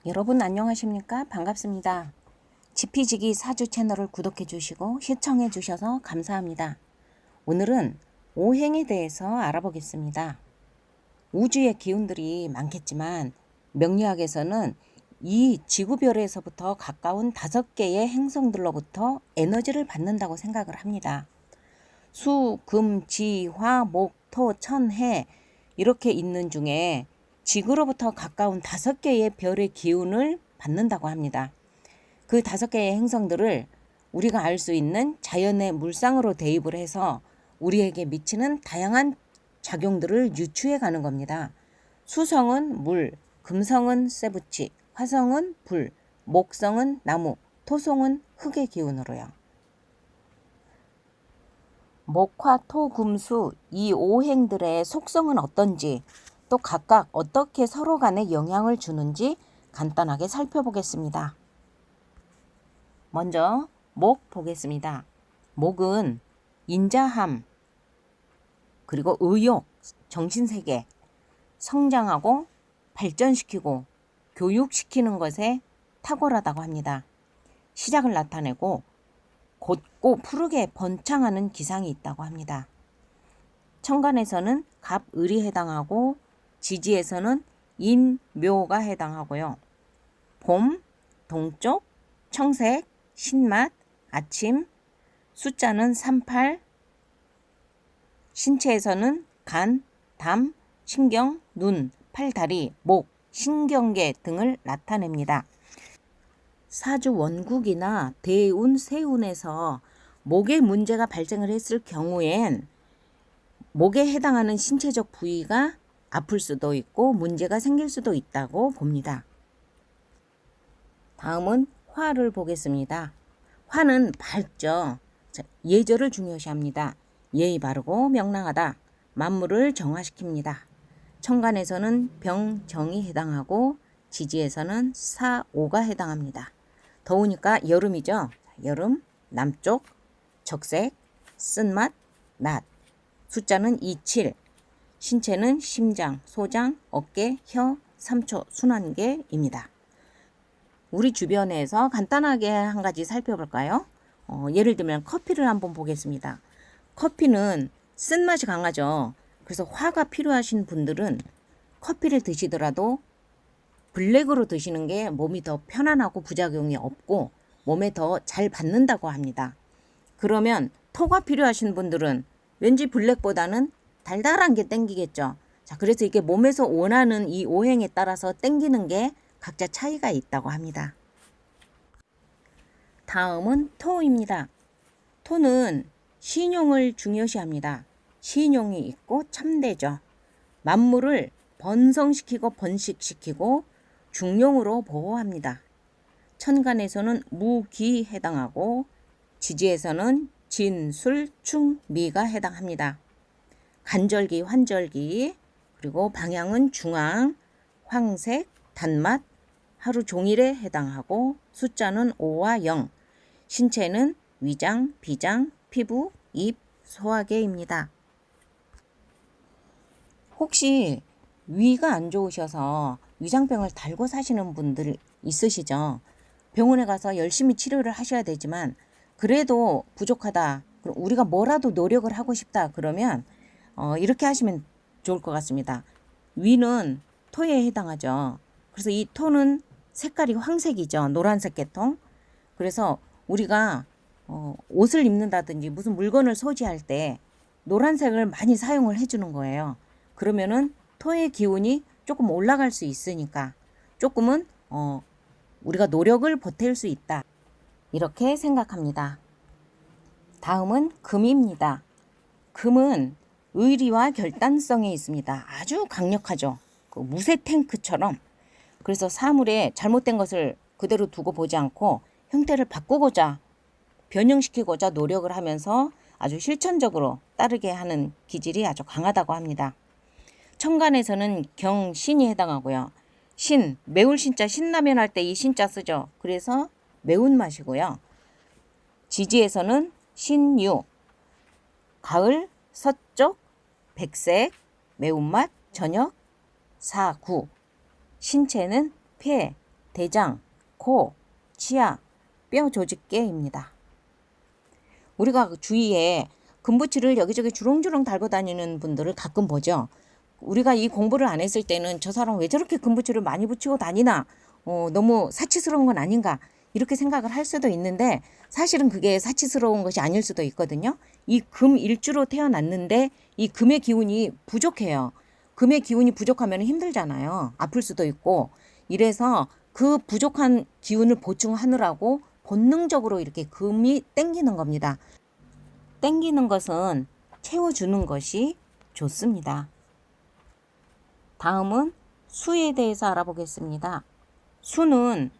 여러분 안녕하십니까? 반갑습니다. 지피지기 사주 채널을 구독해 주시고 시청해 주셔서 감사합니다. 오늘은 오행에 대해서 알아보겠습니다. 우주의 기운들이 많겠지만 명리학에서는 이 지구별에서부터 가까운 5개의 행성들로부터 에너지를 받는다고 생각을 합니다. 수, 금, 지, 화, 목, 토, 천, 해 이렇게 있는 중에 지구로부터 가까운 5개의 별의 기운을 받는다고 합니다. 그 5개의 행성들을 우리가 알 수 있는 자연의 물상으로 대입을 해서 우리에게 미치는 다양한 작용들을 유추해 가는 겁니다. 수성은 물, 금성은 쇠붙이, 화성은 불, 목성은 나무, 토성은 흙의 기운으로요. 목화, 토, 금, 수 이 오행들의 속성은 어떤지 또 각각 어떻게 서로 간에 영향을 주는지 간단하게 살펴보겠습니다. 먼저 목 보겠습니다. 목은 인자함, 그리고 의욕, 정신세계, 성장하고 발전시키고 교육시키는 것에 탁월하다고 합니다. 시작을 나타내고 곧고 푸르게 번창하는 기상이 있다고 합니다. 천간에서는 갑, 을이 해당하고 지지에서는 인, 묘가 해당하고요. 봄, 동쪽, 청색, 신맛, 아침, 숫자는 38, 신체에서는 간, 담, 신경, 눈, 팔, 다리, 목, 신경계 등을 나타냅니다. 사주 원국이나 대운, 세운에서 목에 문제가 발생을 했을 경우엔 목에 해당하는 신체적 부위가 아플 수도 있고 문제가 생길 수도 있다고 봅니다. 다음은 화를 보겠습니다. 화는 밝죠. 예절을 중요시합니다. 예의 바르고 명랑하다. 만물을 정화시킵니다. 천간에서는 병, 정이 해당하고 지지에서는 사, 오가 해당합니다. 더우니까 여름이죠. 여름, 남쪽, 적색, 쓴맛, 낮. 숫자는 27, 신체는 심장, 소장, 어깨, 혀, 삼초, 순환계입니다. 우리 주변에서 간단하게 한 가지 살펴볼까요? 예를 들면 커피를 한번 보겠습니다. 커피는 쓴맛이 강하죠. 그래서 화가 필요하신 분들은 커피를 드시더라도 블랙으로 드시는 게 몸이 더 편안하고 부작용이 없고 몸에 더 잘 받는다고 합니다. 그러면 토가 필요하신 분들은 왠지 블랙보다는 달달한 게 땡기겠죠. 자, 그래서 이게 몸에서 원하는 이 오행에 따라서 땡기는 게 각자 차이가 있다고 합니다. 다음은 토입니다. 토는 신용을 중요시합니다. 신용이 있고 참되죠. 만물을 번성시키고 번식시키고 중용으로 보호합니다. 천간에서는 무기 해당하고 지지에서는 진, 술, 충, 미가 해당합니다. 간절기, 환절기, 그리고 방향은 중앙, 황색, 단맛, 하루 종일에 해당하고 숫자는 5와 0, 신체는 위장, 비장, 피부, 입, 소화계입니다. 혹시 위가 안 좋으셔서 위장병을 달고 사시는 분들 있으시죠? 병원에 가서 열심히 치료를 하셔야 되지만 그래도 부족하다, 우리가 뭐라도 노력을 하고 싶다 그러면 이렇게 하시면 좋을 것 같습니다. 위는 토에 해당하죠. 그래서 이 토는 색깔이 황색이죠. 노란색 계통. 그래서 우리가 옷을 입는다든지 무슨 물건을 소지할 때 노란색을 많이 사용을 해주는 거예요. 그러면은 토의 기운이 조금 올라갈 수 있으니까 조금은 우리가 노력을 보탤 수 있다. 이렇게 생각합니다. 다음은 금입니다. 금은 의리와 결단성에 있습니다. 아주 강력하죠. 그 무쇠 탱크처럼. 그래서 사물에 잘못된 것을 그대로 두고 보지 않고 형태를 바꾸고자 변형시키고자 노력을 하면서 아주 실천적으로 따르게 하는 기질이 아주 강하다고 합니다. 천간에서는 경, 신이 해당하고요. 신, 매울 신자, 신라면 할 때 이 신자 쓰죠. 그래서 매운맛이고요. 지지에서는 신유, 가을, 서쪽, 백색, 매운맛, 저녁, 사구, 신체는 폐, 대장, 코, 치아, 뼈 조직계입니다. 우리가 주위에 금붙이를 여기저기 주렁주렁 달고 다니는 분들을 가끔 보죠. 우리가 이 공부를 안 했을 때는 저 사람 왜 저렇게 금붙이를 많이 붙이고 다니나, 너무 사치스러운 건 아닌가, 이렇게 생각을 할 수도 있는데, 사실은 그게 사치스러운 것이 아닐 수도 있거든요. 이 금 일주로 태어났는데 이 금의 기운이 부족해요. 금의 기운이 부족하면 힘들잖아요. 아플 수도 있고. 이래서 그 부족한 기운을 보충하느라고 본능적으로 이렇게 금이 땡기는 겁니다. 땡기는 것은 채워주는 것이 좋습니다. 다음은 수에 대해서 알아보겠습니다. 수는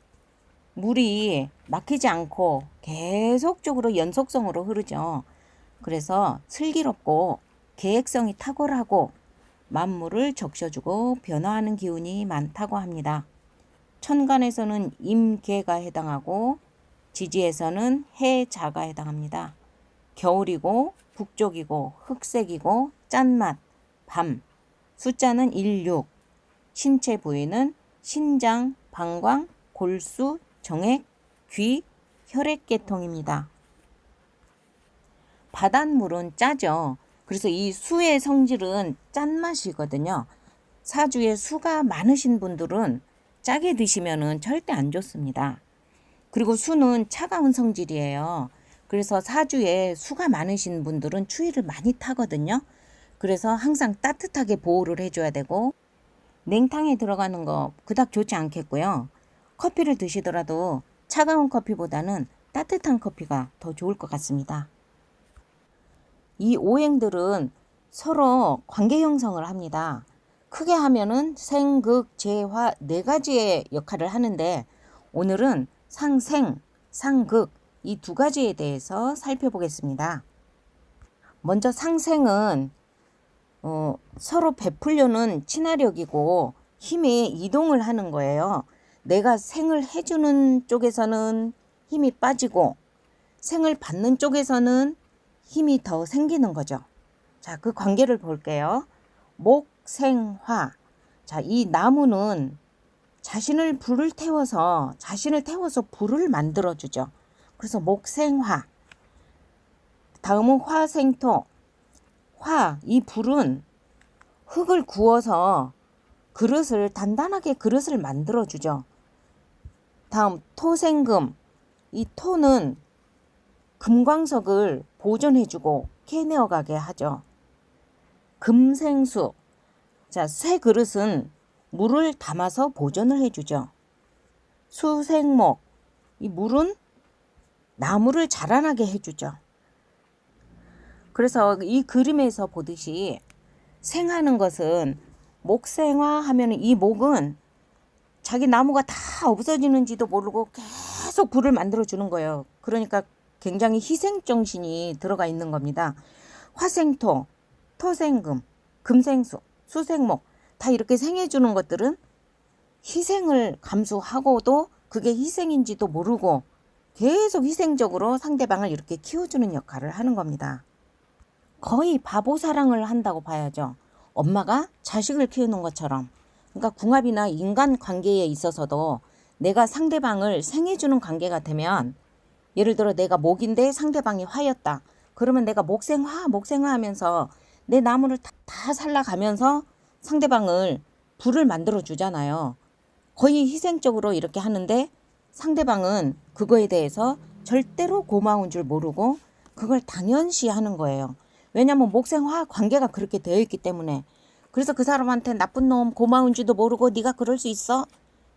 물이 막히지 않고 계속적으로 연속성으로 흐르죠. 그래서 슬기롭고 계획성이 탁월하고 만물을 적셔주고 변화하는 기운이 많다고 합니다. 천간에서는 임계가 해당하고 지지에서는 해자가 해당합니다. 겨울이고 북쪽이고 흑색이고 짠맛, 밤, 숫자는 16, 신체 부위는 신장, 방광, 골수, 정액, 귀, 혈액계통입니다. 바닷물은 짜죠. 그래서 이 수의 성질은 짠맛이거든요. 사주에 수가 많으신 분들은 짜게 드시면 절대 안 좋습니다. 그리고 수는 차가운 성질이에요. 그래서 사주에 수가 많으신 분들은 추위를 많이 타거든요. 그래서 항상 따뜻하게 보호를 해줘야 되고, 냉탕에 들어가는 거 그닥 좋지 않겠고요. 커피를 드시더라도 차가운 커피보다는 따뜻한 커피가 더 좋을 것 같습니다. 이 오행들은 서로 관계 형성을 합니다. 크게 하면은 생극, 재화 네 가지의 역할을 하는데, 오늘은 상생, 상극 이 두 가지에 대해서 살펴보겠습니다. 먼저 상생은 서로 베풀려는 친화력이고 힘이 이동을 하는 거예요. 내가 생을 해주는 쪽에서는 힘이 빠지고 생을 받는 쪽에서는 힘이 더 생기는 거죠. 자, 그 관계를 볼게요. 목생화. 자, 이 나무는 자신을 태워서 불을 만들어 주죠. 그래서 목생화. 다음은 화생토. 이 불은 흙을 구워서 단단하게 그릇을 만들어 주죠. 다음 토생금. 이 토는 금광석을 보존해 주고 캐내어 가게 하죠. 금생수. 자, 새 그릇은 물을 담아서 보존을 해 주죠. 수생목. 이 물은 나무를 자라나게 해 주죠. 그래서 이 그림에서 보듯이 생하는 것은 목생화 하면 이 목은 자기 나무가 다 없어지는지도 모르고 계속 불을 만들어 주는 거예요. 그러니까 굉장히 희생정신이 들어가 있는 겁니다. 화생토, 토생금, 금생수, 수생목 다 이렇게 생해 주는 것들은 희생을 감수하고도 그게 희생인지도 모르고 계속 희생적으로 상대방을 이렇게 키워주는 역할을 하는 겁니다. 거의 바보 사랑을 한다고 봐야죠. 엄마가 자식을 키우는 것처럼. 그러니까 궁합이나 인간 관계에 있어서도 내가 상대방을 생해주는 관계가 되면, 예를 들어 내가 목인데 상대방이 화였다. 그러면 내가 목생화 하면서 내 나무를 다 살라가면서 상대방을 불을 만들어 주잖아요. 거의 희생적으로 이렇게 하는데 상대방은 그거에 대해서 절대로 고마운 줄 모르고 그걸 당연시 하는 거예요. 왜냐하면 목생화 관계가 그렇게 되어 있기 때문에. 그래서 그 사람한테 나쁜 놈, 고마운지도 모르고 네가 그럴 수 있어?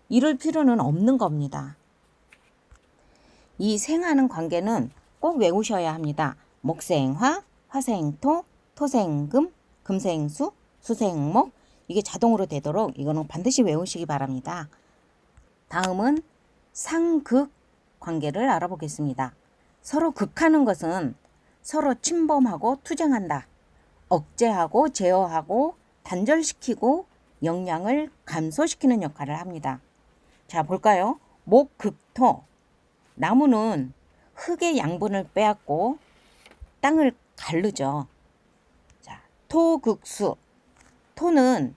이럴 필요는 없는 겁니다. 이 생하는 관계는 꼭 외우셔야 합니다. 목생화, 화생토, 토생금, 금생수, 수생목. 이게 자동으로 되도록 이거는 반드시 외우시기 바랍니다. 다음은 상극 관계를 알아보겠습니다. 서로 극하는 것은 서로 침범하고 투쟁한다. 억제하고 제어하고 단절시키고 영향을 감소시키는 역할을 합니다. 자, 볼까요? 목극토. 나무는 흙의 양분을 빼앗고 땅을 가르죠. 자, 토극수. 토는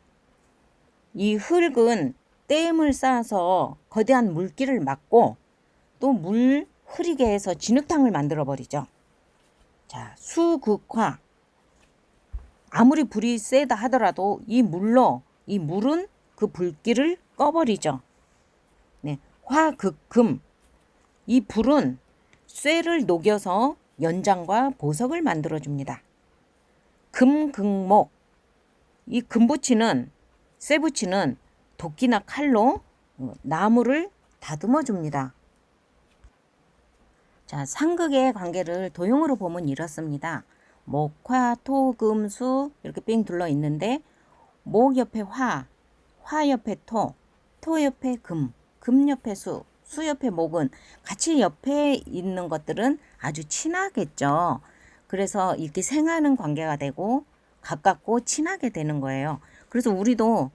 이 흙은 댐을 쌓아서 거대한 물길을 막고 또 물 흐리게 해서 진흙탕을 만들어 버리죠. 자, 수극화. 아무리 불이 세다 하더라도 이 물은 그 불길을 꺼버리죠. 네, 화극금. 이 불은 쇠를 녹여서 연장과 보석을 만들어 줍니다. 금극목. 이 금붙이는 쇠붙이는 도끼나 칼로 나무를 다듬어 줍니다. 자, 상극의 관계를 도형으로 보면 이렇습니다. 목, 화, 토, 금, 수 이렇게 삥 둘러 있는데 목 옆에 화, 화 옆에 토, 토 옆에 금, 금 옆에 수, 수 옆에 목은 같이 옆에 있는 것들은 아주 친하겠죠. 그래서 이렇게 생하는 관계가 되고 가깝고 친하게 되는 거예요. 그래서 우리도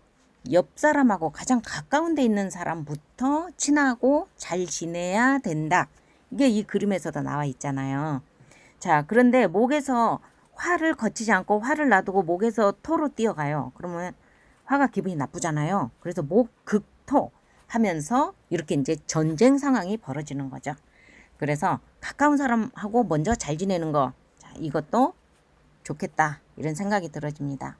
옆 사람하고 가장 가까운 데 있는 사람부터 친하고 잘 지내야 된다. 이게 이 그림에서도 나와 있잖아요. 자, 그런데 목에서 화를 거치지 않고 화를 놔두고 목에서 토로 뛰어가요. 그러면 화가 기분이 나쁘잖아요. 그래서 목, 극, 토 하면서 이렇게 이제 전쟁 상황이 벌어지는 거죠. 그래서 가까운 사람하고 먼저 잘 지내는 거, 자, 이것도 좋겠다 이런 생각이 들어집니다.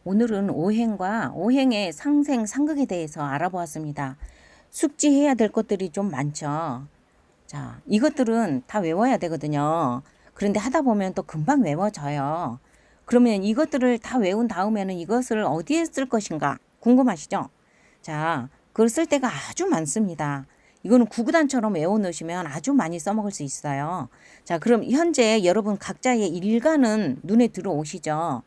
오늘은 오행과 오행의 상생, 상극에 대해서 알아보았습니다. 숙지해야 될 것들이 좀 많죠. 자, 이것들은 다 외워야 되거든요. 그런데 하다 보면 또 금방 외워져요. 그러면 이것들을 다 외운 다음에는 이것을 어디에 쓸 것인가 궁금하시죠? 자, 그걸 쓸 때가 아주 많습니다. 이거는 구구단처럼 외워놓으시면 아주 많이 써먹을 수 있어요. 자, 그럼 현재 여러분 각자의 일간은 눈에 들어오시죠?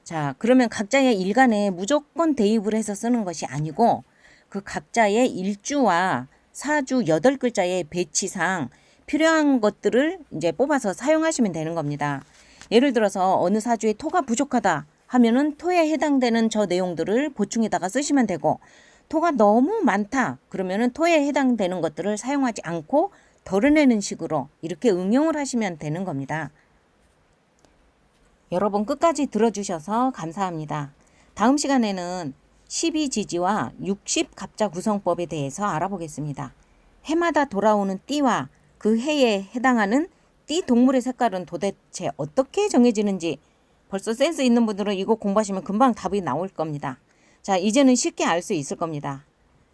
자, 그러면 각자의 일간에 무조건 대입을 해서 쓰는 것이 아니고 그 각자의 일주와 사주 8글자의 배치상 필요한 것들을 이제 뽑아서 사용하시면 되는 겁니다. 예를 들어서 어느 사주에 토가 부족하다 하면은 토에 해당되는 저 내용들을 보충에다가 쓰시면 되고, 토가 너무 많다 그러면은 토에 해당되는 것들을 사용하지 않고 덜어내는 식으로 이렇게 응용을 하시면 되는 겁니다. 여러분 끝까지 들어주셔서 감사합니다. 다음 시간에는 12지지와 60갑자 구성법에 대해서 알아보겠습니다. 해마다 돌아오는 띠와 그 해에 해당하는 띠 동물의 색깔은 도대체 어떻게 정해지는지 벌써 센스 있는 분들은 이거 공부하시면 금방 답이 나올 겁니다. 자, 이제는 쉽게 알 수 있을 겁니다.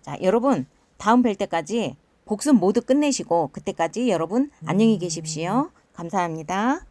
자, 여러분 다음 뵐 때까지 복습 모두 끝내시고 그때까지 여러분 안녕히 계십시오. 감사합니다.